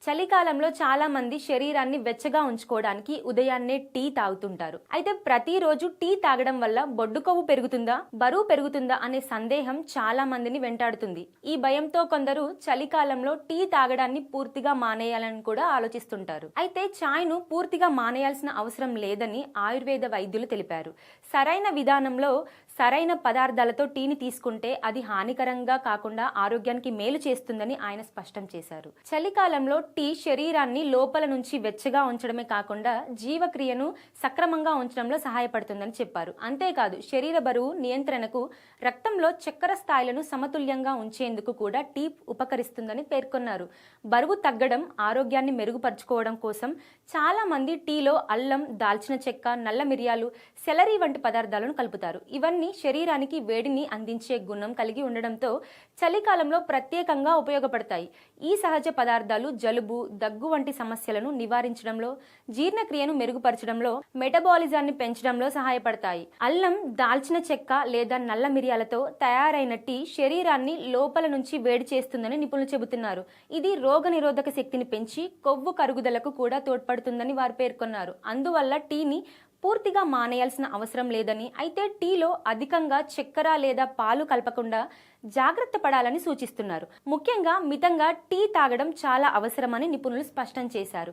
చలికాలంలో చాలా మంది శరీరాన్ని వెచ్చగా ఉంచుకోవడానికి ఉదయాన్నే టీ తాగుతుంటారు. అయితే ప్రతిరోజు టీ తాగడం వల్ల బొడ్డు కొవ్వు పెరుగుతుందా, బరువు పెరుగుతుందా అనే సందేహం చాలా మందిని వెంటాడుతుంది. ఈ భయంతో కొందరు చలికాలంలో టీ తాగడాన్ని పూర్తిగా మానేయాలని కూడా ఆలోచిస్తుంటారు. అయితే చాయ్ను పూర్తిగా మానేయాల్సిన అవసరం లేదని ఆయుర్వేద వైద్యులు తెలిపారు. సరైన విధానంలో సరైన పదార్థాలతో టీని తీసుకుంటే అది హానికరంగా కాకుండా ఆరోగ్యానికి మేలు చేస్తుందని ఆయన స్పష్టం చేశారు. చలికాలంలో టీ శరీరాన్ని లోపల నుంచి వెచ్చగా ఉంచడమే కాకుండా జీవక్రియను సక్రమంగా ఉంచడంలో సహాయపడుతుందని చెప్పారు. అంతేకాదు శరీర బరువు నియంత్రణకు, రక్తంలో చక్కెర స్థాయిలను సమతుల్యంగా ఉంచేందుకు కూడా టీ ఉపకరిస్తుందని పేర్కొన్నారు. బరువు తగ్గడం, ఆరోగ్యాన్ని మెరుగుపరుచుకోవడం కోసం చాలా మంది టీలో అల్లం, దాల్చిన చెక్క, నల్ల మిరియాలు, సెలరీ వంటి పదార్థాలను కలుపుతారు. ఇవన్నీ శరీరానికి వేడిని అందించే గుణం కలిగి ఉండడంతో చలికాలంలో ప్రత్యేకంగా ఉపయోగపడతాయి. ఈ సహజ పదార్థాలు జలుబు, దగ్గు వంటి సమస్యలను నివారించడంలో, జీర్ణక్రియను మెరుగుపరచడంలో, మెటబాలిజాన్ని పెంచడంలో సహాయపడతాయి. అల్లం, దాల్చిన చెక్క లేదా నల్ల మిరియాలతో తయారైన టీ శరీరాన్ని లోపల నుంచి వేడి చేస్తుందని నిపుణులు చెబుతున్నారు. ఇది రోగనిరోధక శక్తిని పెంచి కొవ్వు కరుగుదలకు కూడా తోడ్పడుతుందని వారు పేర్కొన్నారు. అందువల్ల టీని పూర్తిగా మానేయాల్సిన అవసరం లేదని, అయితే టీలో అధికంగా చక్కెర లేదా పాలు కలపకుండా జాగ్రత్త పడాలని సూచిస్తున్నారు. ముఖ్యంగా మితంగా టీ తాగడం చాలా అవసరమని నిపుణులు స్పష్టం చేశారు.